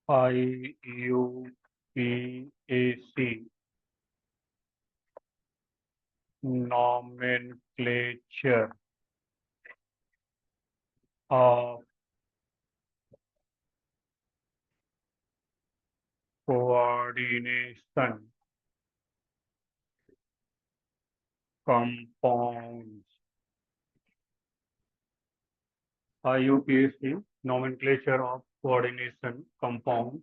IUPAC nomenclature of coordination compounds. IUPAC nomenclature of coordination compounds.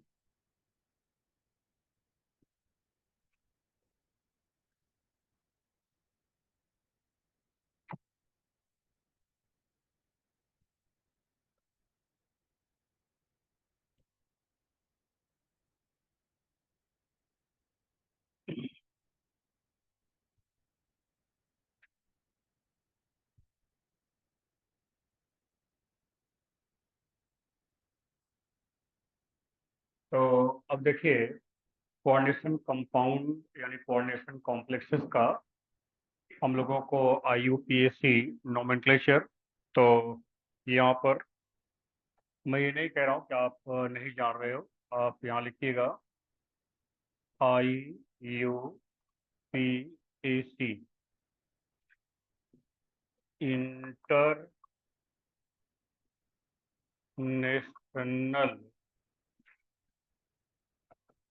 तो अब देखिए, coordination compound यानी कोऑर्डिनेशन कॉम्प्लेक्सेस का हम लोगों को IUPAC नोमेनक्लेचर। तो यहाँ पर मैं ये नहीं कह रहा हूँ कि आप नहीं जान रहे हो। आप यहाँ लिखिएगा IUPAC international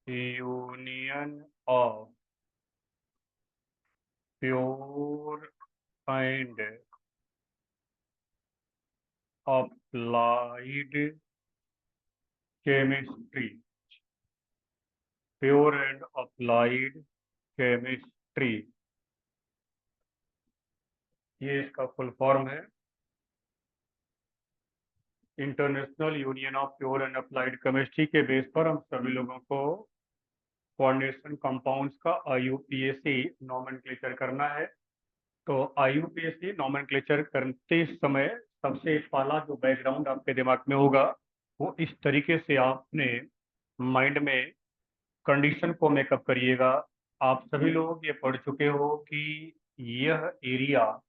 union of pure and applied chemistry. Pure and applied chemistry, ये इसका फुल फॉर्म है। International union of pure and applied chemistry के बेस पर हम सभी लोगों को कोऑर्डिनेशन कंपाउंड्स का IUPAC नोमेनक्लेचर करना है। तो IUPAC नोमेनक्लेचर करते समय सबसे पहला जो बैकग्राउंड आपके दिमाग में होगा वो इस तरीके से आपने माइंड में कंडीशन को मेकअप करिएगा। आप सभी लोग ये पढ़ चुके हो कि यह एरिया,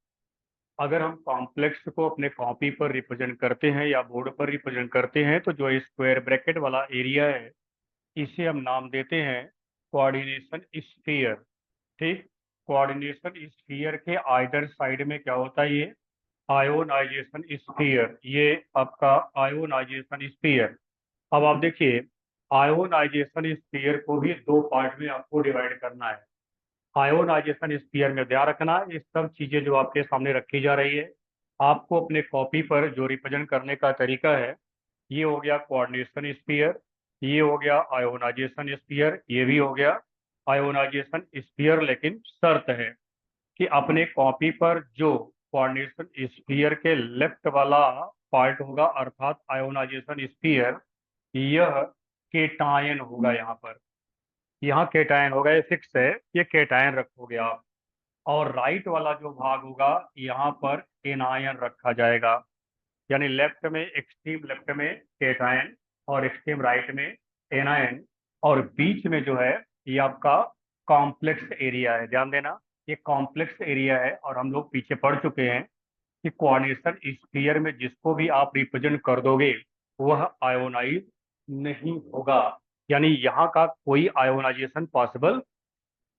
अगर हम कॉम्प्लेक्स को अपने कॉपी पर रिप्रेजेंट करते हैं या बोर्ड पर रिप्रेजेंट करते हैं तो जो स्क्वायर ब्रैकेट वाला एरिया है इसे हम नाम देते हैं कोऑर्डिनेशन स्फीयर। ठीक, कोऑर्डिनेशन स्फीयर के आइदर साइड में क्या होता है, ये आयोनाइजेशन स्फीयर, ये आपका आयोनाइजेशन स्फीयर। अब आप देखिए, आयोनाइजेशन स्फीयर को भी दो पार्ट में आपको डिवाइड करना है। आयोनाइजेशन स्फीयर में ध्यान रखना, ये सब चीजें जो आपके सामने रखी जा रही है आपको अपने कॉपी पर जो रिप्रेजेंट करने का तरीका है, ये हो गया कोऑर्डिनेशन स्फीयर, ये हो गया आयोनाइजेशन स्फीयर, ये भी हो गया आयोनाइजेशन स्फीयर। लेकिन शर्त है कि अपने कॉपी पर जो कोऑर्डिनेशन स्फीयर के लेफ्ट वाला पार्ट होगा अर्थात आयोनाइजेशन स्फीयर, यह केटायन होगा। यहाँ केटायन होगा, ये फिक्स है, ये केटायन रखोगे आप। और राइट वाला जो भाग होगा यहाँ पर एनायन रखा जाएगा। यानी लेफ्ट में, एक्सट्रीम लेफ्ट में केटायन और एक्सट्रीम राइट में एनायन, और बीच में जो है ये आपका कॉम्प्लेक्स एरिया है। ध्यान देना, ये कॉम्प्लेक्स एरिया है और हम लोग पीछे पढ़ चुके हैं कि कोऑर्डिनेशन स्फीयर में जिसको भी आप रिप्रेजेंट कर दोगे वह आयोनाइज नहीं होगा। यानी यहाँ का कोई आयोनाइजेशन पॉसिबल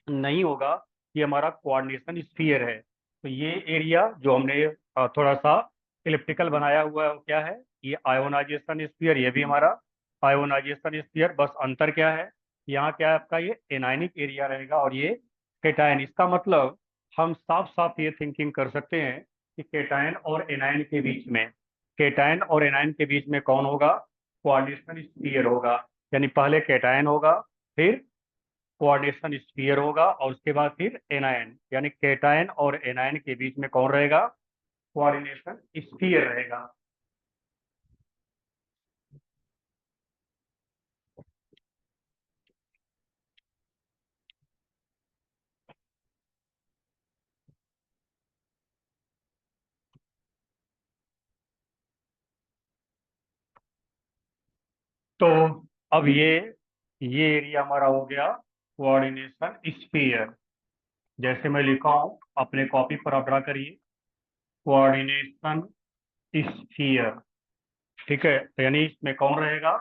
नहीं होगा। ये हमारा कोऑर्डिनेशन स्फीयर है। तो ये एरिया जो हमने थोड़ा सा इलिप्टिकल बनाया हुआ है वो क्या है, ये आयोनाइजेशन स्फीयर, ये भी हमारा आयोनाइजेशन स्फीयर। बस अंतर क्या है, यहाँ क्या है आपका, ये एनायनिक एरिया रहेगा और ये केटायन। इसका मतलब हम साफ साफ ये थिंकिंग कर सकते हैं कि केटायन और एनायन के बीच में, केटायन और एनायन के बीच में कौन होगा, कोऑर्डिनेशन स्फीयर होगा। यानी पहले केटायन होगा, फिर कोऑर्डिनेशन स्फीयर होगा और उसके बाद फिर एनायन, यानी केटायन और एनायन के बीच में कौन रहेगा, कोऑर्डिनेशन स्फीयर रहेगा। तो अब ये एरिया हमारा हो गया कोऑर्डिनेशन स्फीयर। जैसे मैं लिखा हूं अपने कॉपी पर आप ड्रा करिए, कोऑर्डिनेशन स्फीयर। ठीक है, तो यानी इसमें कौन रहेगा,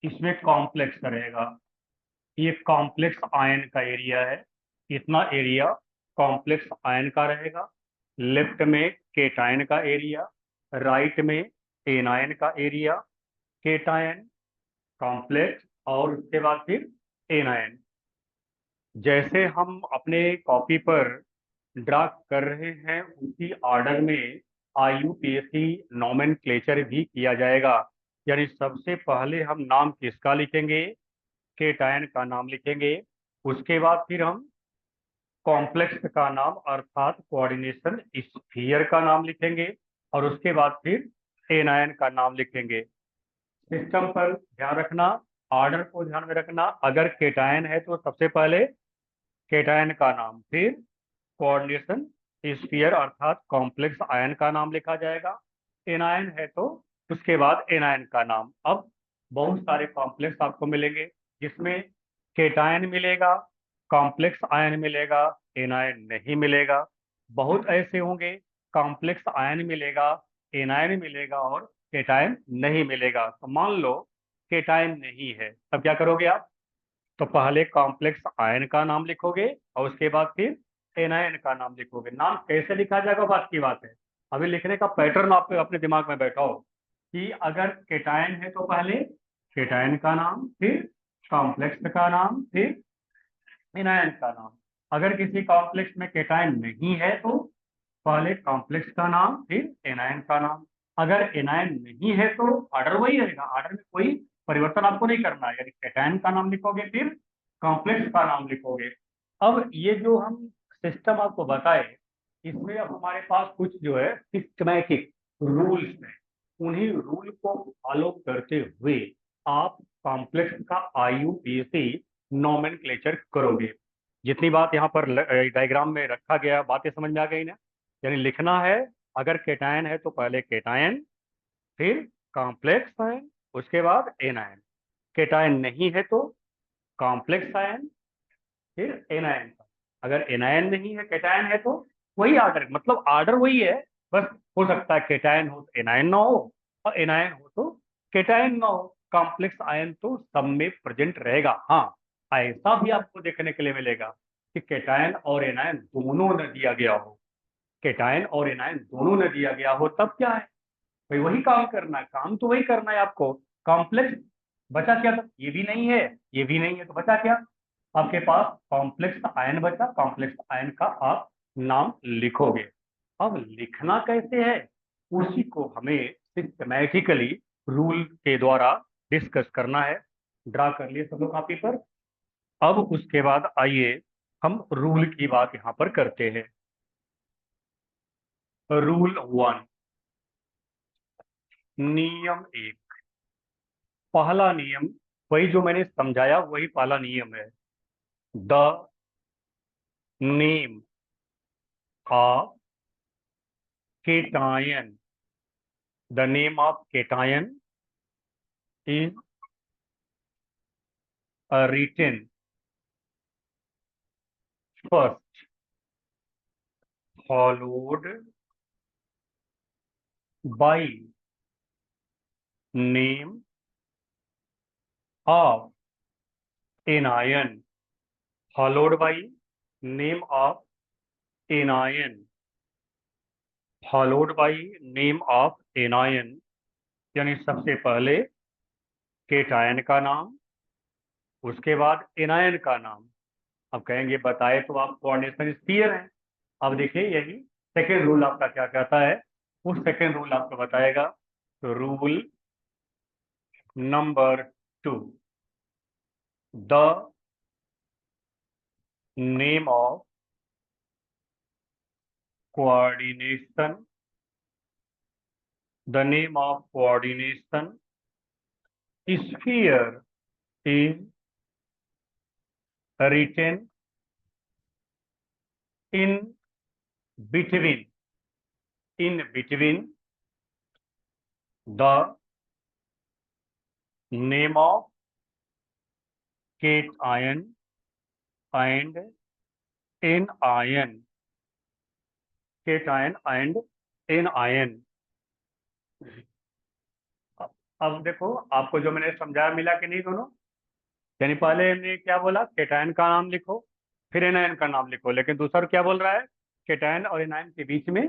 इसमें कॉम्प्लेक्स रहेगा। ये कॉम्प्लेक्स आयन का एरिया है। इतना एरिया कॉम्प्लेक्स आयन का रहेगा। लेफ्ट में केटायन का एरिया, राइट में एनायन का एरिया। केटायन, कॉम्प्लेक्स और उसके बाद फिर एनायन। जैसे हम अपने कॉपी पर ड्रा कर रहे हैं उसी ऑर्डर में आईयूपीएसी नोमेनक्लेचर भी किया जाएगा। यानी सबसे पहले हम नाम किसका लिखेंगे? केटायन का नाम लिखेंगे। उसके बाद फिर हम कॉम्प्लेक्स का नाम अर्थात कोऑर्डिनेशन स्फीयर का नाम लिखेंगे। और उसके बाद फिर एनायन का नाम लिखेंगे। सिस्टम पर ध्यान रखना, ऑर्डर को ध्यान में रखना। अगर केटायन है तो सबसे पहले केटायन का नाम, फिर कोऑर्डिनेशन स्फीयर अर्थात कॉम्प्लेक्स आयन का नाम लिखा जाएगा। एनायन है तो उसके बाद एनायन का नाम। अब बहुत सारे कॉम्प्लेक्स आपको मिलेंगे जिसमें केटायन मिलेगा, कॉम्प्लेक्स आयन मिलेगा, एनायन नहीं मिलेगा। बहुत ऐसे होंगे कॉम्प्लेक्स आयन मिलेगा, एनायन मिलेगा और केटायन नहीं मिलेगा। तो मान लो केटायन नहीं है, तब क्या करोगे आप? तो पहले कॉम्प्लेक्स आयन का नाम लिखोगे और उसके बाद फिर एनायन का नाम लिखोगे। नाम कैसे लिखा जाएगा बात की बात है। अभी लिखने का पैटर्न आप अपने दिमाग में बैठाओ कि अगर केटायन है तो पहले केटायन का नाम, फिर कॉम्प्लेक्स का नाम, फिर एनायन का नाम। अगर किसी कॉम्प्लेक्स में केटायन नहीं है तो पहले कॉम्प्लेक्स का नाम, फिर एनायन का नाम। अगर एनायन नहीं है तो ऑर्डर वही रहेगा, ऑर्डर में कोई परिवर्तन आपको नहीं करना है। यानी केटायन का नाम लिखोगे, फिर कॉम्प्लेक्स का नाम लिखोगे। अब ये जो हम सिस्टम आपको बताए, इसमें अब हमारे पास कुछ जो है सिस्टमैटिक रूल्स हैं। उन्हीं रूल को फॉलो करते हुए आप कॉम्प्लेक्स का आईयूपीएसी नोमेनक्लेचर करोगे। जितनी बात यहाँ पर डायग्राम में रखा गया, बातें समझ में आ गई ना? यानी लिखना है, अगर केटायन है तो पहले केटायन, फिर कॉम्प्लेक्स आयन, उसके बाद एनायन। केटायन नहीं है तो कॉम्प्लेक्स आयन, फिर एनायन का। अगर एनायन नहीं है, केटायन है तो वही ऑर्डर, मतलब ऑर्डर वही है। बस हो सकता है केटायन हो तो एनायन ना हो, और एनायन हो तो केटायन ना हो। कॉम्प्लेक्स आयन तो सब में प्रेजेंट रहेगा। हाँ, ऐसा भी आपको देखने के लिए मिलेगा कि केटायन और एनायन दोनों न दिया गया हो। केटायन और एनायन दोनों ने दिया गया हो, तब क्या है भाई? वही काम करना है, काम तो वही करना है आपको। कॉम्प्लेक्स बचा क्या था? ये भी नहीं है, ये भी नहीं है, तो बचा क्या आपके पास? कॉम्प्लेक्स आयन बचा। कॉम्प्लेक्स आयन का आप नाम लिखोगे। अब लिखना कैसे है, उसी को हमें सिस्टमैटिकली रूल के द्वारा डिस्कस करना है। ड्रा कर लिए सब लोग कॉपी पर। अब उसके बाद आइए हम रूल की बात यहाँ पर करते हैं। रूल 1, नियम 1। पहला नियम वही जो मैंने समझाया, वही पहला नियम है। The name of cation, the name of cation is written first, followed by name of anion, followed by name of anion, followed by name of anion. यानी सबसे पहले केटायन का नाम, उसके बाद एनायन का नाम। अब कहेंगे बताए तो आप कोऑर्डिनेशन स्फीयर हैं। अब देखिए यही सेकेंड रूल आपका क्या कहता है, उस सेकेंड रूल आपको बताएगा। तो rule number 2, the name of coordination, the name of coordination sphere is written in between, in between the name of cation and anion, cation and anion. अब देखो आपको जो मैंने समझाया मिला कि नहीं दोनों। यानी पहले हमने क्या बोला, केटायन का नाम लिखो, फिर एनायन का नाम लिखो, लेकिन दूसरा क्या बोल रहा है, केटायन और एनायन के बीच में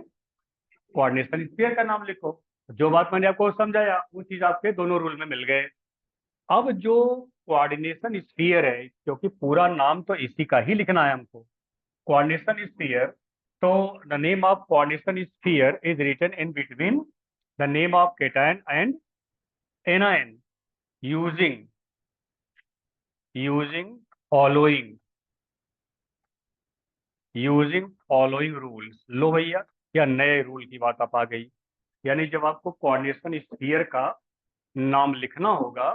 कोऑर्डिनेशन स्फीयर का नाम लिखो। जो बात मैंने आपको समझाया वो चीज आपके दोनों रूल में मिल गए। अब जो कोऑर्डिनेशन स्फीयर है, क्योंकि पूरा नाम तो इसी का ही लिखना है हमको, कोऑर्डिनेशन स्फीयर, तो the name of coordination sphere is written in between the name of cation and anion using using following using following rules. लो भैया, या नए रूल की बात आप आ गई। यानी जब आपको कोऑर्डिनेशन स्फीयर का नाम लिखना होगा,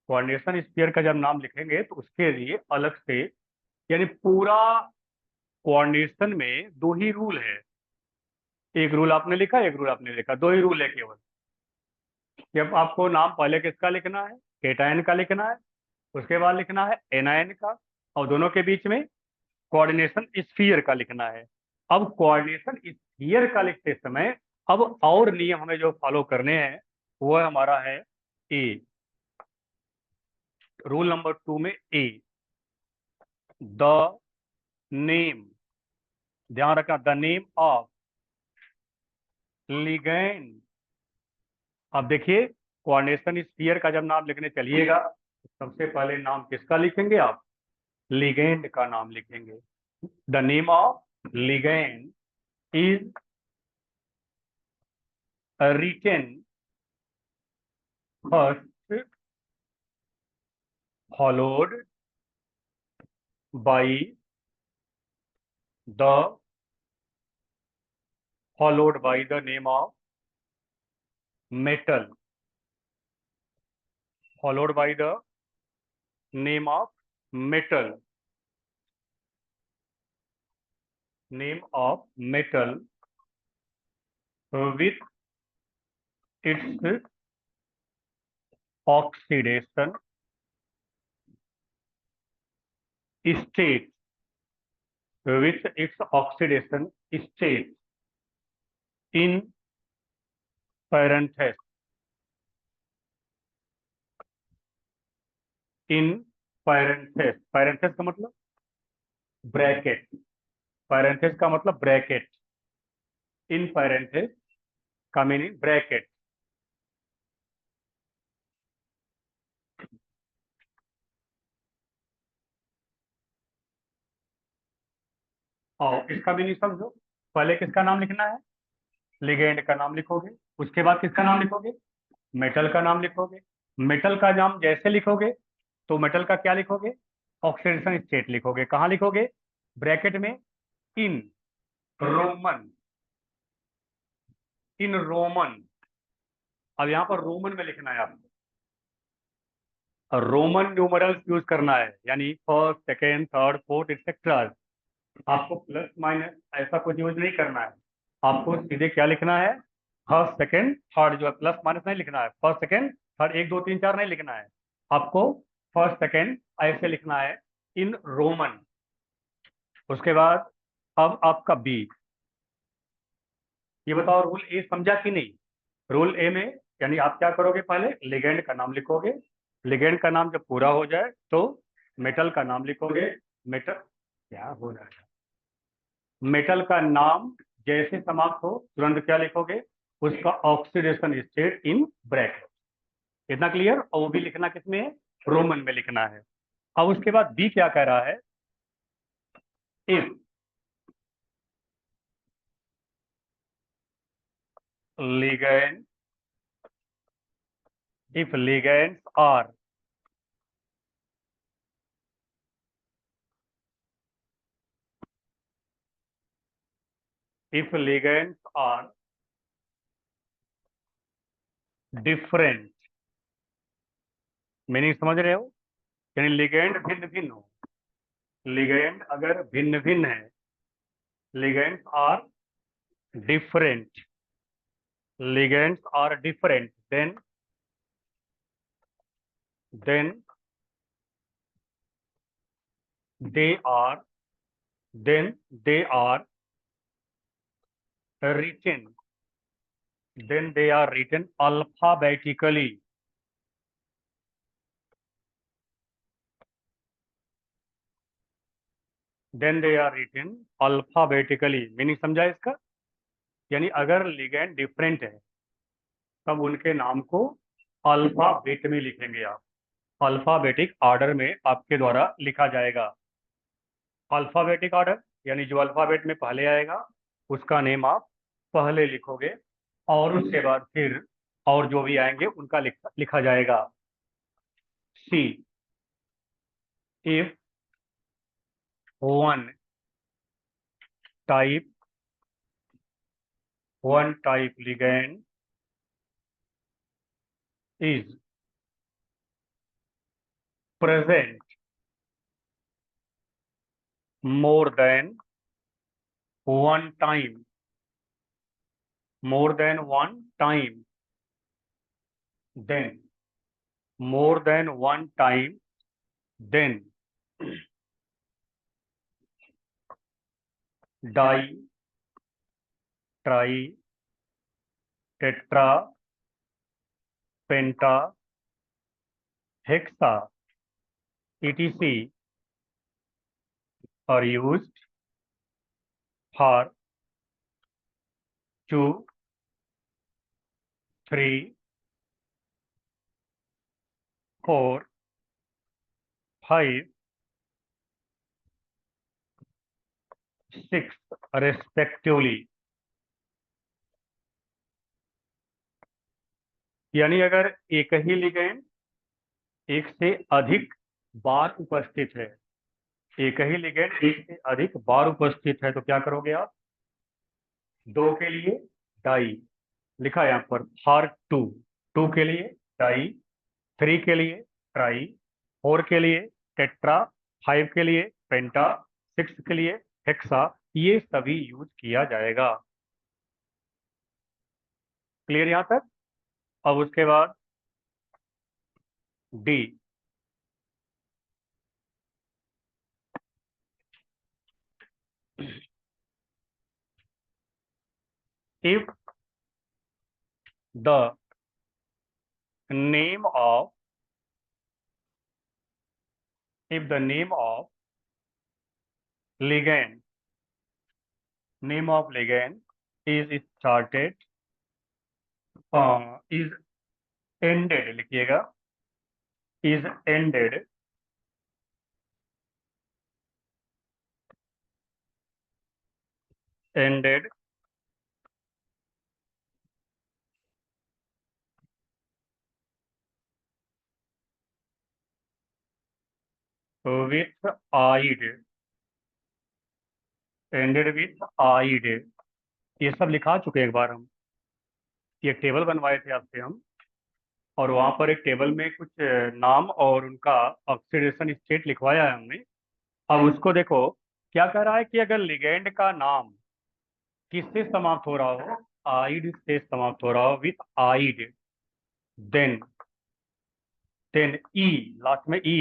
कोऑर्डिनेशन स्फीयर का जब नाम लिखेंगे तो उसके लिए अलग से, यानी पूरा कोऑर्डिनेशन में दो ही रूल है। एक रूल आपने लिखा, एक रूल आपने लिखा, दो ही रूल है केवल। जब आपको नाम पहले किसका लिखना है, केटायन का लिखना है, उसके बाद लिखना है एनायन का, और दोनों के बीच में कोऑर्डिनेशन स्फीयर का लिखना है। अब कोऑर्डिनेशन स्फीयर का लिखते समय अब और नियम हमें जो फॉलो करने हैं वो हमारा है ए, रूल नंबर 2 में ए, द नेम, ध्यान रखना, द नेम ऑफ लिगैंड। अब देखिए, कोऑर्डिनेशन स्फीयर का जब नाम लिखने चलिएगा तो सबसे पहले नाम किसका लिखेंगे आप, लिगैंड का नाम लिखेंगे। The name of ligand is written first followed by the the name of metal, followed by the name of metal, name of metal with its oxidation state, with its oxidation state in parenthesis, in parenthesis, parenthesis का मतलब bracket, parenthesis का मतलब bracket, in parenthesis का meaning bracket. और इसका meaning समझो, पहले किसका नाम लिखना है, लिगेंड का नाम लिखोगे, उसके बाद किसका नाम लिखोगे, मेटल का नाम लिखोगे। मेटल का नाम जैसे लिखोगे तो मेटल का क्या लिखोगे, ऑक्सीडेशन स्टेट लिखोगे। कहाँ लिखोगे, ब्रैकेट में, इन रोमन, इन रोमन। अब यहाँ पर रोमन में लिखना है आपको, और रोमन न्यूमरल्स यूज करना है, यानी first second third fourth etcetera. आपको प्लस माइनस ऐसा कुछ यूज नहीं करना है, आपको सीधे क्या लिखना है, फर्स्ट सेकेंड थर्ड, जो है प्लस माइनस नहीं लिखना है, फर्स्ट सेकेंड थर्ड एक दो तीन चार नहीं लिखना है, आपको फर्स्ट सेकेंड ऐसे लिखना है, इन रोमन। उसके बाद अब आपका बी, ये बताओ रूल ए समझा कि नहीं। रूल ए में यानी आप क्या करोगे, पहले लिगेंड का नाम लिखोगे, लिगेंड का नाम जब पूरा हो जाए तो मेटल का नाम लिखोगे, मेटल क्या हो रहा है, मेटल का नाम जैसे समाप्त हो तुरंत क्या लिखोगे, उसका ऑक्सीडेशन स्टेट इन ब्रैकेट। इतना क्लियर, और वो भी लिखना किसमें है, रोमन में लिखना है। अब उसके बाद बी क्या कह रहा है, if ligand, if ligands are if ligands are different, meaning समझ रहे हो, यानी लिगेंड भिन्न भिन्न हो, लिगेंड अगर भिन्न भिन्न है, ligands are different, ligands are different, then they are then they are written then they are written alphabetically, then they are written alphabetically. Meaning समझा इसका? यानी अगर लिगेंड डिफरेंट है तब उनके नाम को अल्फाबेट में लिखेंगे आप। अल्फाबेटिक ऑर्डर में आपके द्वारा लिखा जाएगा। अल्फाबेटिक ऑर्डर यानी जो अल्फाबेट में पहले आएगा उसका नेम आप पहले लिखोगे, और उसके बाद फिर और जो भी आएंगे उनका लिखा जाएगा। C, if one type ligand is present more than one time, more than one time, then more than one time, then di, tri, tetra, penta, hexa, etc. are used for 2, 3, 4, 5, 6 respectively। यानी अगर एक ही ligand एक से अधिक बार उपस्थित है, एक ही ligand एक से अधिक बार उपस्थित है तो क्या करोगे आप? 2 के लिए डाई लिखा है यहाँ पर, फॉर 2, 2 के लिए डाई, 3 के लिए ट्राई, 4 के लिए टेट्रा, 5 के लिए पेंटा, 6 के लिए हेक्सा, ये सभी यूज किया जाएगा। क्लियर यहाँ तक? अब उसके बाद D, if the name of if the ligand name of ligand is started is ended, लिखिएगा, is ended ended with id, ended with id, ये सब लिखा चुके हैं एक बार हम। ये टेबल बनवाए थे आपसे हम, और वहां पर एक टेबल में कुछ नाम और उनका ऑक्सीडेशन स्टेट लिखवाया है हमने। अब उसको देखो, क्या कह रहा है कि अगर लिगेंड का नाम किससे समाप्त हो रहा हो? आइड से समाप्त हो रहा हो, with ide, then E, last में ई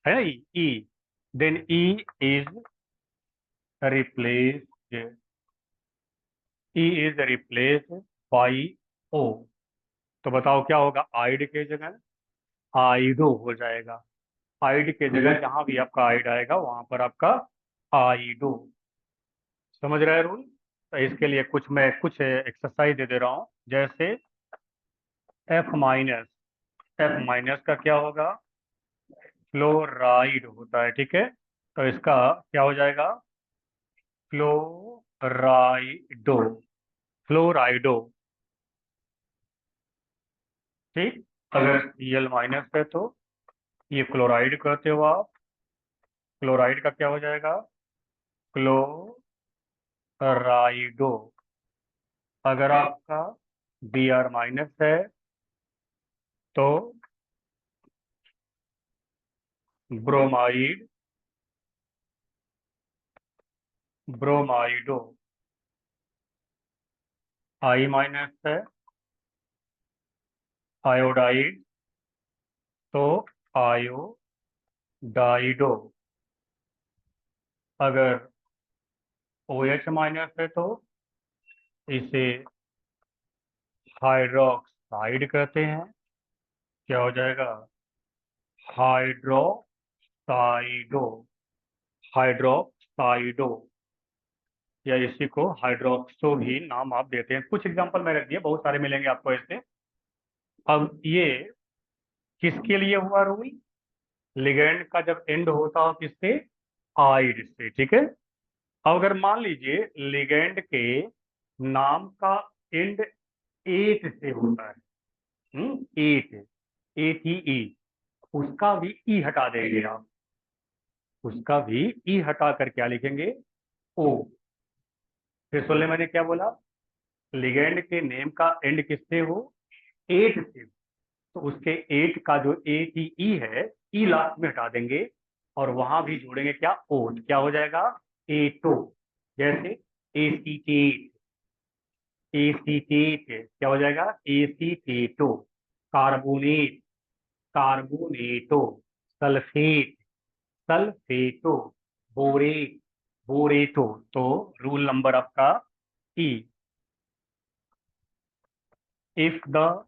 है ना, E, then E is replaced, E is replaced by O. तो बताओ क्या होगा? आइड के जगह आइडो हो जाएगा। आइड के जगह जहां भी आपका आइड आएगा वहां पर आपका आइडो। समझ रहे हैं रूल? तो इसके लिए कुछ एक्सरसाइज दे दे रहा हूं, जैसे एफ माइनस, एफ माइनस का क्या होगा? फ्लोराइड होता है, ठीक है? तो इसका क्या हो जाएगा? फ्लोराइडो, फ्लोराइडो, ठीक। अगर Cl माइनस है तो ये क्लोराइड कहते हो आप, क्लोराइड का क्या हो जाएगा? क्लोराइडो। अगर आपका Br माइनस है तो ब्रोमाइड, ब्रोमाइडो। I माइनस है, आयोडाइड, तो आयोडाइडो। अगर OH माइनस है तो इसे हाइड्रोक्साइड कहते हैं। क्या हो जाएगा? हाइड्रोक्साइडो, हाइड्रोक्साइडो, या इसी को हाइड्रोक्सो भी नाम आप देते हैं। कुछ एग्जांपल मैं रख दिए, बहुत सारे मिलेंगे आपको ऐसे। अब ये किसके लिए हुआ रूल? लिगेंड का जब एंड होता हो किससे? आइड से, ठीक है। अब अगर मान लीजिए लिगेंड के नाम का एंड एट से होता है, एट, ATE, उसका भी ई हटा देंगे आप। उसका भी ई हटा कर क्या लिखेंगे? ओ। फिर सुन ले, मैंने क्या बोला? लिगेंड के नेम का एंड किससे हो? एट से। तो उसके एट का जो ATE है, ई लास्ट में हटा देंगे, और वहां भी जोड़ेंगे क्या? ओ। तो क्या हो जाएगा? एटो। जैसे एसीटेट, एसीटेट क्या हो जाएगा? Acetato. Carbonate, carbonato. Sulphate, sulphato. Borate, borato. तो रूल नंबर आपका E, if the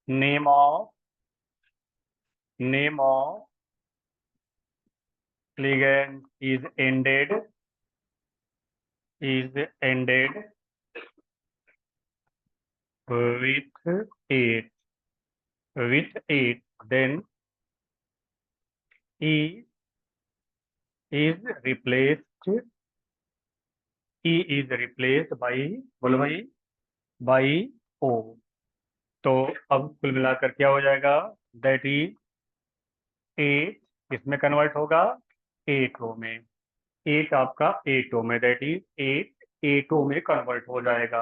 name of, name of ligand is ended with eight, with eight, then E is replaced, E is replaced by, बोलो भाई, by O। तो अब कुल मिलाकर क्या हो जाएगा? दैट इज एट, किसमें कन्वर्ट होगा? एटो में। एट आपका एटो में, दैट इज एट एटो में कन्वर्ट हो जाएगा।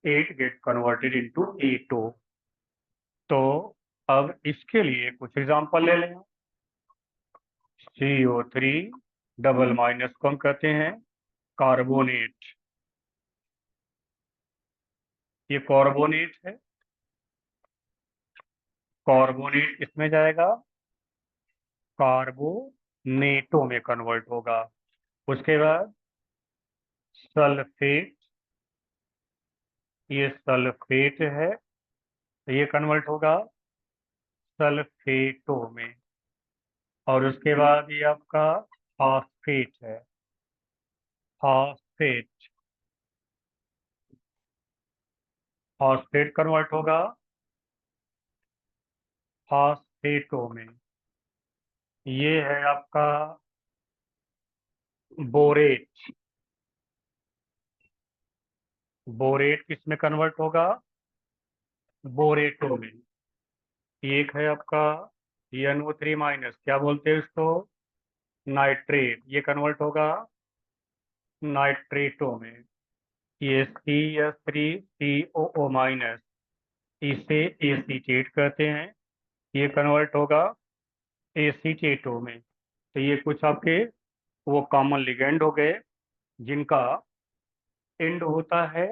एट गेट कन्वर्टेड इनटू एटो। तो अब इसके लिए कुछ एग्जांपल ले लें। CO3 डबल माइनस को हम कहते हैं कार्बोनेट। ये कार्बोनेट है। कार्बोनेट इसमें जाएगा, कार्बोनेटो में कन्वर्ट होगा। उसके बाद सल्फेट, ये सल्फेट है, तो ये कन्वर्ट होगा सल्फेटो में। और उसके बाद ये आपका फॉस्फेट है, फॉस्फेट, फॉस्फेट कन्वर्ट होगा फॉस्फेटो में। ये है आपका बोरेट। बोरेट किस में कन्वर्ट होगा? बोरेटो में। एक है आपका NO3 माइनस, क्या बोलते हैं इसको? नाइट्रेट, ये कन्वर्ट होगा नाइट्रेटो में। ये CS3COO माइनस, इसे एसीटेट कहते हैं, ये कन्वर्ट होगा एसीटेटो में। तो ये कुछ आपके वो कॉमन लिगेंड हो गए जिनका एंड होता है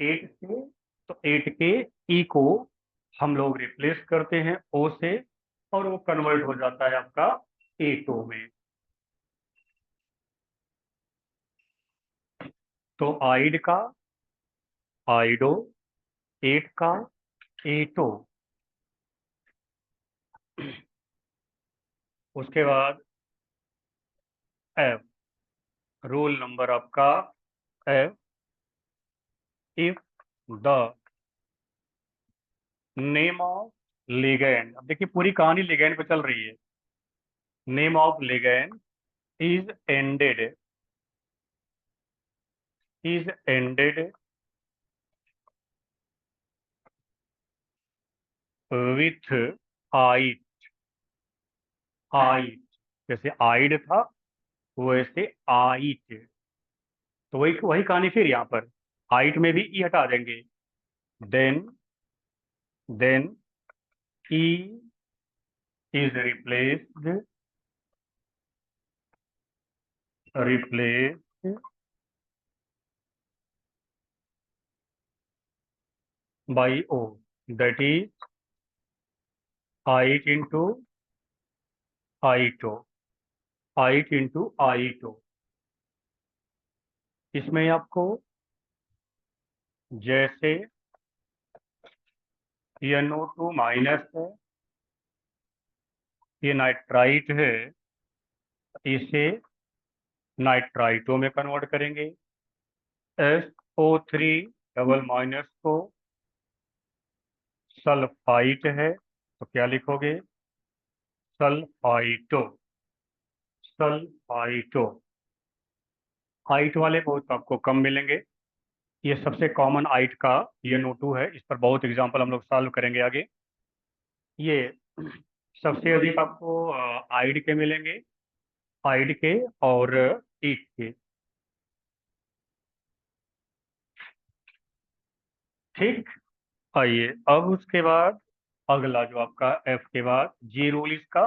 एट से। तो एट के ई को हम लोग रिप्लेस करते हैं ओ से, और वो कन्वर्ट हो जाता है आपका एटो में। तो आइड का आइडो, एट का एटो। उसके बाद एफ, रूल नंबर आपका F, if the name of ligand, अब देखिए पूरी कहानी लिगैंड पे चल रही है। Name of ligand is ended, is ended with ite, ite, जैसे आइड था वैसे आइट। तो वही वही कहानी फिर यहाँ पर आइट में भी ई हटा देंगे। Then, then E is replaced, replaced by O, that is ite into ito, ite into ito. इसमें आपको जैसे NO2 माइनस है, ये नाइट्राइट है, इसे नाइट्राइटो में कन्वर्ट करेंगे। SO3 डबल माइनस को सल्फाइट है तो क्या लिखोगे? सल्फाइटो। सल्फाइटो। आइट वाले बहुत आपको कम मिलेंगे। ये सबसे कॉमन आइट का ये NO2 है। इस पर बहुत एग्जांपल हम लोग सॉल्व करेंगे आगे। ये सबसे अधिक आपको आइड के मिलेंगे, आइड के और ईट के। ठीक। आइए अब उसके बाद अगला जो आपका F के बाद जी रूल इसका।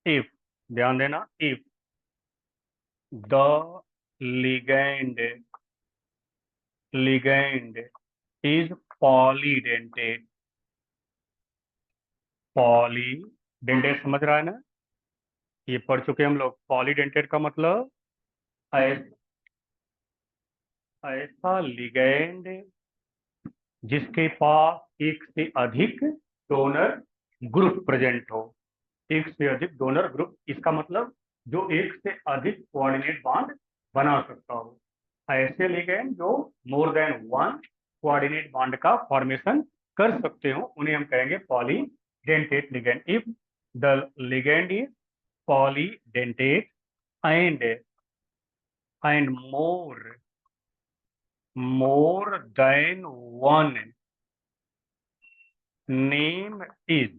इफ, ध्यान देना, if the ligand ligand is polydentate. Polydentate समझ रहा है ना? ये पढ़ चुके हम लोग। पॉलीडेंटेट का मतलब ऐसा लिगैंड जिसके पास एक से अधिक डोनर ग्रुप प्रेजेंट हो। एक से अधिक डोनर ग्रुप, इसका मतलब जो एक से अधिक कोऑर्डिनेट बॉन्ड बना सकता हो। ऐसे लिगैंड जो more than one coordinate bond का फॉर्मेशन कर सकते हो उन्हें हम कहेंगे polydentate ligand. If the ligand is polydentate and more than one name is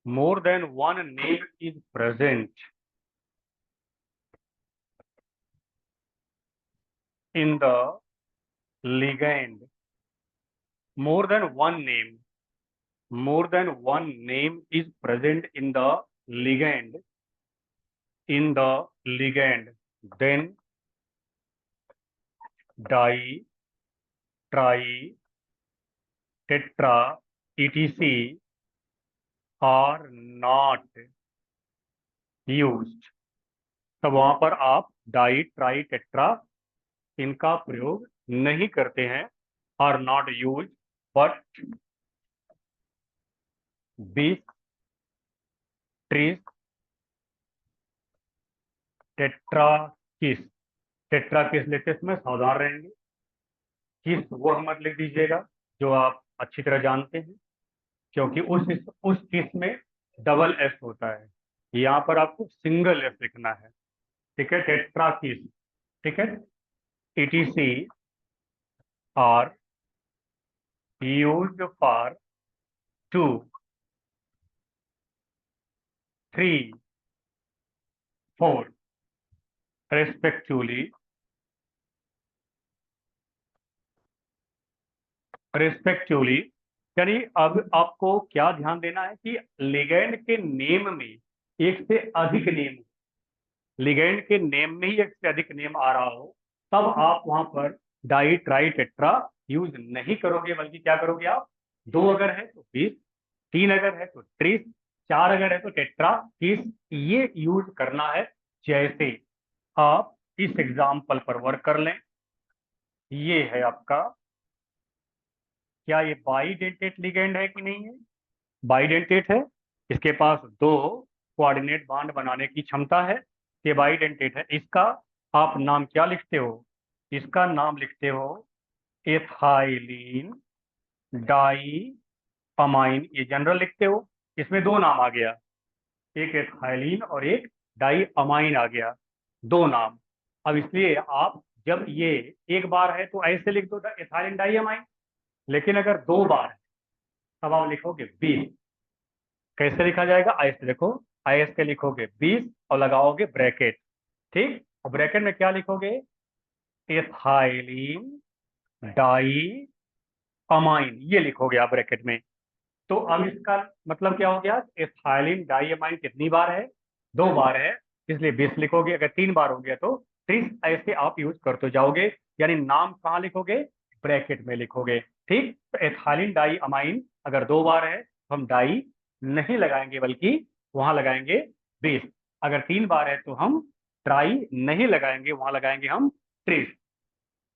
more than one name is present in the ligand. More than one name is present in the ligand, then di, tri, tetra, etc are not used। तो वहां पर आप die, try, tetra इनका प्रयोग नहीं करते हैं। Are not use, but बीस, ट्रीस, टेट्रा किस। टेट्रा किस लेते समय सावधान रहेंगे। किस वो मत लिख दीजिएगा जो आप अच्छी तरह जानते हैं, क्योंकि उस किस में डबल एस होता है। यहाँ पर आपको सिंगल एस लिखना है। ठीक है, टेट्रा किस। ठीक है। ETC are used for 2, 3, 4 respectively respectively. यानी अब आपको क्या ध्यान देना है कि लिगैंड के नेम में एक से अधिक नेम, लिगैंड के नेम में ही एक से अधिक नेम आ रहा हो, तब आप वहां पर डाई, ट्राई, टेट्रा यूज नहीं करोगे, बल्कि क्या करोगे आप? दो अगर है तो 20, तीन अगर है तो 30, चार अगर है तो टेट्रा, 30 ये यूज करना है। जैसे आप इस एग्जाम्पल पर वर्क कर लें। ये है आपका, क्या ये बाइडेंटेट लिगैंड है कि नहीं है? बाइडेंटेट है। इसके पास दो कोऑर्डिनेट बॉन्ड बनाने की क्षमता है। ये बाइडेंटेट है। इसका आप नाम क्या लिखते हो? इसका नाम लिखते हो एथाइलिन डाई अमाइन। ये जनरल लिखते हो। इसमें दो नाम आ गया, एक एथाइलिन और एक डाई अमाइन आ गया, दो नाम। अब इसलिए आप जब ये एक बार है तो ऐसे लिख दो एथाइलिन डाई अमाइन, लेकिन अगर दो बार है तब आप लिखोगे 20। कैसे लिखा जाएगा? ऐसे देखो, IS के लिखोगे 20 और लगाओगे ब्रैकेट। ठीक। और ब्रैकेट में क्या लिखोगे? एथाइलिन डाई अमाइन, ये लिखोगे आप ब्रैकेट में। तो अब इसका मतलब क्या हो गया? एथाइलिन डाई अमाइन कितनी बार है? दो बार है, इसलिए 20 लिखोगे। अगर तीन बार हो गया तो 30। ऐसे आप यूज करते जाओगे, यानी नाम कहाँ लिखोगे? ब्रैकेट में लिखोगे। ठीक। तो एथाइलिन डाई अमाइन अगर दो बार है तो हम डाई नहीं लगाएंगे, बल्कि वहां लगाएंगे 20। अगर तीन बार है तो हम ट्राई नहीं लगाएंगे, वहां लगाएंगे हम 30।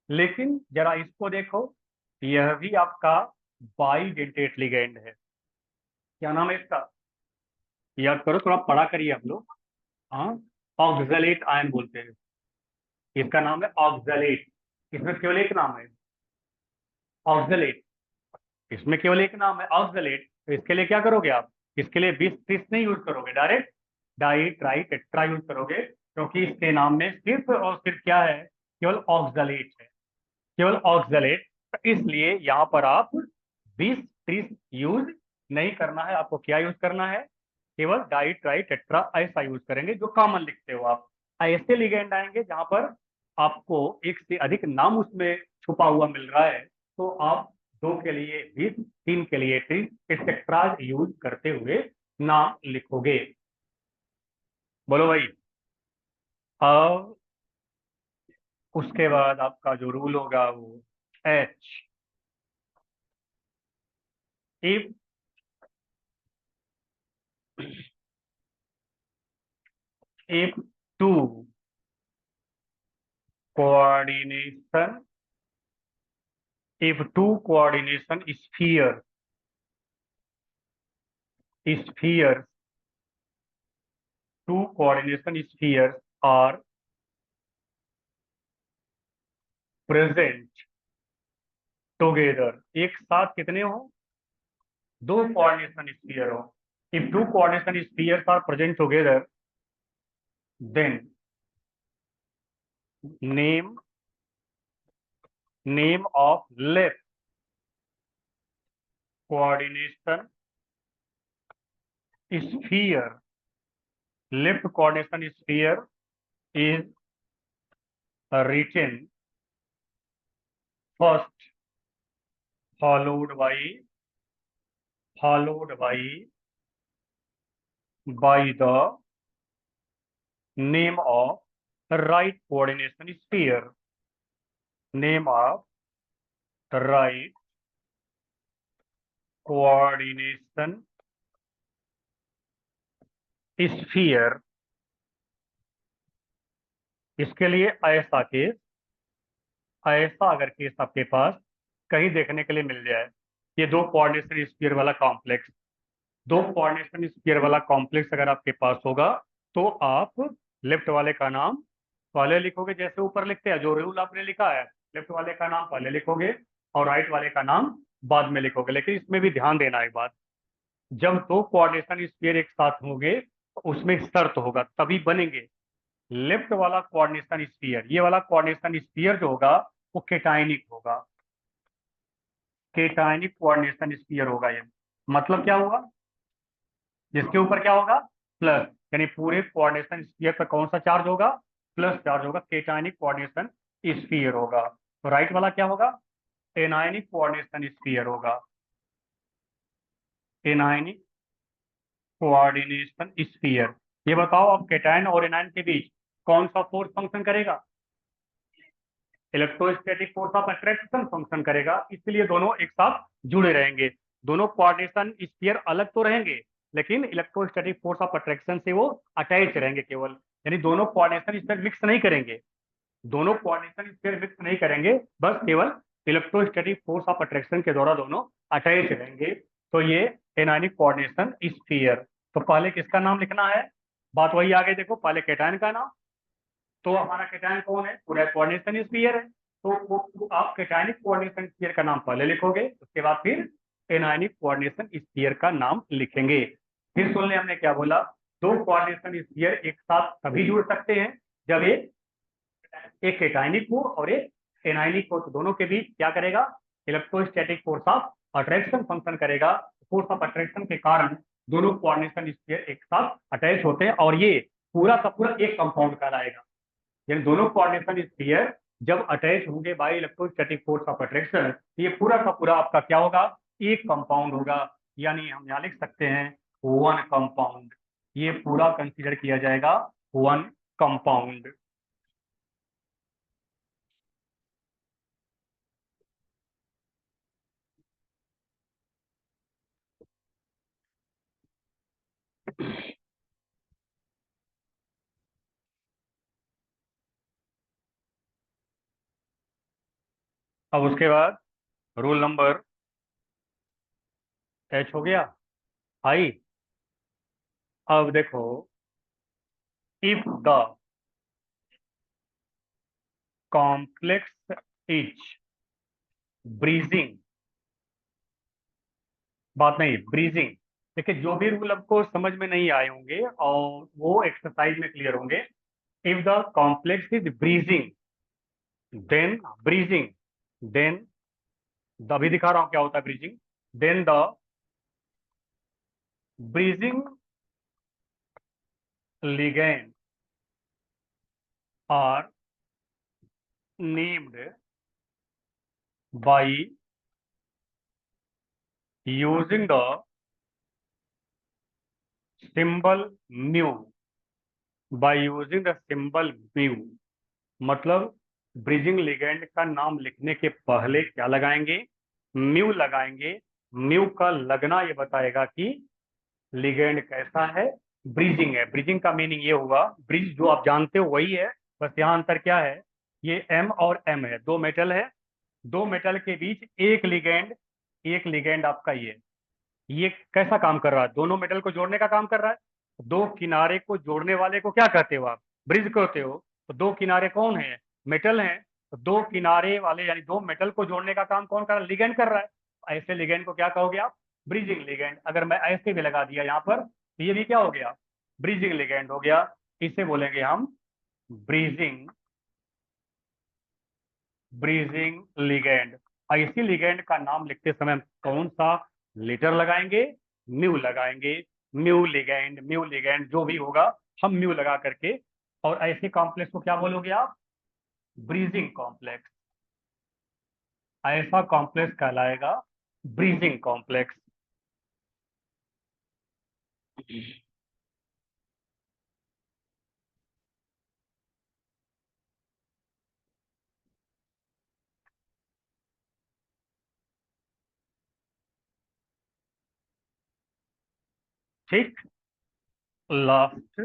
लेकिन जरा इसको देखो, यह भी आपका बाइडेंटेट लिगैंड है। क्या नाम है इसका? याद करो, थोड़ा पढ़ा करिए आप लोग। हाँ, ऑक्सलेट आयन बोलते हैं, इसका नाम है ऑक्सलेट। इसमें केवल एक नाम है, ऑक्सलेट। इसमें केवल एक नाम है, ऑक्सलेट। तो इसके लिए क्या करोगे आप? इसके लिए 20-30 नहीं यूज करोगे, direct di tri tetra use करोगे, क्योंकि इसके नाम में सिर्फ और सिर्फ क्या है? केवल ऑक्सलेट है, केवल ऑक्सलेट। तो इसलिए यहाँ पर आप 20-30 यूज नहीं करना है, आपको क्या यूज करना है? केवल डाई ट्राई टेट्रा ऐसा यूज करेंगे, जो कॉमन लिखते हो आप। ऐसे लिगेंड आएंगे जहां पर आपको एक से अधिक नाम उसमें छुपा हुआ मिल रहा है, तो आप दो के लिए 20, तीन के लिए 30 एक्सेट्रा यूज करते हुए नाम लिखोगे। बोलो भाई। अब उसके बाद आपका जो रूल होगा वो H, if if two coordination if two coordination spheres two coordination spheres are present together, एक साथ कितने हो? दो coordination sphere हो। if two coordination spheres are present together, then name name of left coordination sphere, left coordination sphere is written first, followed by followed by the name of right coordination sphere, name of right coordination sphere। इसके लिए ऐसा अगर case आपके पास कहीं देखने के लिए मिल जाए, ये दो कोऑर्डिनेशन स्फीयर वाला कॉम्प्लेक्स, दो कोऑर्डिनेशन स्फीयर वाला कॉम्प्लेक्स अगर आपके पास होगा, तो आप लेफ्ट वाले का नाम पहले लिखोगे, जैसे ऊपर लिखते हैं, जो रूल आपने लिखा है, लेफ्ट वाले का नाम पहले लिखोगे और राइट वाले का नाम बाद में लिखोगे। लेकिन इसमें भी ध्यान देना एक बात, जब दो कोऑर्डिनेशन स्फीयर एक साथ होंगे तो उसमें एक शर्त होगा, तभी बनेंगे। लेफ्ट वाला कोऑर्डिनेशन स्फीयर, ये वाला कोऑर्डिनेशन स्फीयर जो होगा वो केटाइनिक होगा, केटाइनिक कोऑर्डिनेशन स्फीयर होगा ये। मतलब क्या होगा? जिसके ऊपर क्या होगा? प्लस, यानी पूरे कोऑर्डिनेशन स्फीयर पर कौन सा चार्ज होगा? प्लस चार्ज होगा, केटाइनिक कोऑर्डिनेशन स्फीयर होगा। तो राइट वाला क्या होगा? एनायनिक कोऑर्डिनेशन स्फीयर होगा, एनायनिक कोऑर्डिनेशन स्फीयर। ये बताओ, अब केटायन और एनायन के बीच कौन सा फोर्स फंक्शन करेगा? Electrostatic force of attraction function करेगा, इसलिए दोनों एक साथ जुड़े रहेंगे। दोनों कोऑर्डिनेशन स्फीयर अलग तो रहेंगे, लेकिन इलेक्ट्रोस्टैटिक फोर्स ऑफ अट्रैक्शन से वो अटैच रहेंगे केवल, यानी दोनों कोऑर्डिनेशन स्फीयर मिक्स नहीं करेंगे, दोनों कोऑर्डिनेशन स्फीयर मिक्स नहीं करेंगे, बस केवल इलेक्ट्रोस्टैटिक फोर्स ऑफ अट्रैक्शन के द्वारा दोनों अटैच रहेंगे। तो ये एनायनिक कोऑर्डिनेशन स्फीयर। तो पहले किसका नाम लिखना है? बात वही आ गई, देखो, पहले कैटायन का नाम। तो हमारा कैटायन कौन है? पूरा कोऑर्डिनेशन स्फीयर है, तो आप कैटायनिक कोऑर्डिनेशन स्फीयर का नाम पहले लिखोगे, उसके बाद फिर एनायनिक कोऑर्डिनेशन स्फीयर का नाम लिखेंगे। फिर सुन ले, हमने क्या बोला? दो कोऑर्डिनेशन स्फीयर एक साथ तभी जुड़ सकते हैं जब एक एटाइनिक हो और एक एनाइनिक हो, तो दोनों के बीच क्या करेगा? Electrostatic force of attraction function करेगा। फोर्स ऑफ अट्रैक्शन के कारण दोनों कोऑर्डिनेशन स्फीयर एक साथ अटैच होते हैं और ये पूरा का पूरा एक कंपाउंड कहलाएगा। यानी दोनों कोऑर्डिनेशन स्फीयर जब अटैच होंगे by electrostatic force of attraction, ये पूरा का पूरा आपका क्या होगा? एक कंपाउंड होगा। यानी हम यहाँ लिख सकते हैं वन कंपाउंड, ये पूरा कंसीडर किया जाएगा वन कंपाउंड। अब उसके बाद रूल नंबर एच हो गया, आई अब देखो, if the complex is bridging, बात नहीं ब्रीजिंग। देखिए, जो भी रूल आपको समझ में नहीं आए होंगे और वो एक्सरसाइज में क्लियर होंगे। If the complex is bridging, then bridging, then the, अभी दिखा रहा हूं क्या होता है bridging. Then the bridging ligand are named by using the symbol mu, by using the symbol mu। मतलब ब्रिजिंग लिगेंड का नाम लिखने के पहले क्या लगाएंगे? म्यू लगाएंगे। म्यू का लगना ये बताएगा कि लिगेंड कैसा है, ब्रिजिंग है। ब्रिजिंग का मीनिंग ये हुआ, ब्रिज जो आप जानते हो वही है, बस यहाँ अंतर क्या है, ये एम और एम है, दो मेटल है, दो मेटल के बीच एक लिगेंड, एक लिगेंड आपका ये कैसा काम कर रहा है? दोनों मेटल को जोड़ने का काम कर रहा है। दो किनारे को जोड़ने वाले को क्या कहते हो आप? ब्रिज कहते हो। तो दो किनारे कौन है? मेटल हैं। तो दो किनारे वाले यानी दो मेटल को जोड़ने का काम कौन कर रहा है? लिगेंड कर रहा है। ऐसे लिगेंड को क्या कहोगे आप? Bridging ligand. अगर मैं ऐसे भी लगा दिया यहाँ पर तो ये भी क्या हो गया? ब्रिजिंग लिगेंड हो गया। इसे बोलेंगे हम ब्रिजिंग, ब्रीजिंग लिगेंड। इसी लिगेंड का नाम लिखते समय हम कौन सा लेटर लगाएंगे? म्यू लगाएंगे। म्यू लिगेंड जो भी होगा हम म्यू लगा करके, और ऐसे कॉम्प्लेक्स को क्या बोलोगे आप? Bridging complex. ऐसा कॉम्प्लेक्स कहलाएगा ब्रीजिंग कॉम्प्लेक्स। ठीक। लास्ट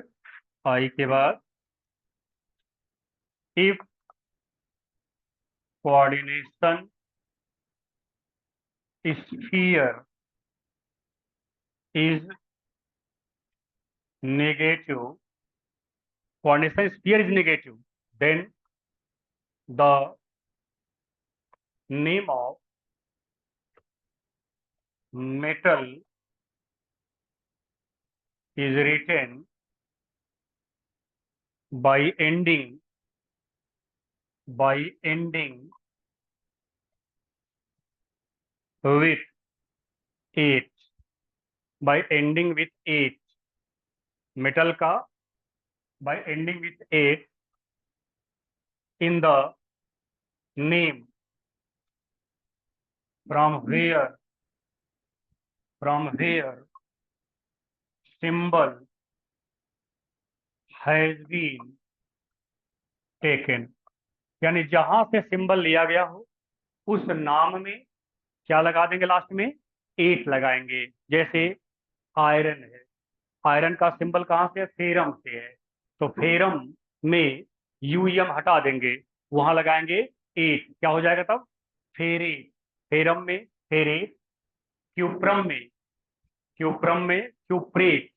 आई के बाद, if coordination sphere is negative, coordination sphere is negative, then the name of metal is written by ending with H, by ending with H, metal का by ending with H in the name from where symbol has been taken। यानी जहां से symbol लिया गया हो उस नाम में क्या लगा देंगे? लास्ट में एट लगाएंगे। जैसे आयरन है, आयरन का सिंबल कहाँ से है? फेरम से है। तो फेरम में यूएम हटा देंगे, वहां लगाएंगे एट, क्या हो जाएगा तब? फेरे। फेरम में फेरे। क्यूप्रम में क्यूप्रेट,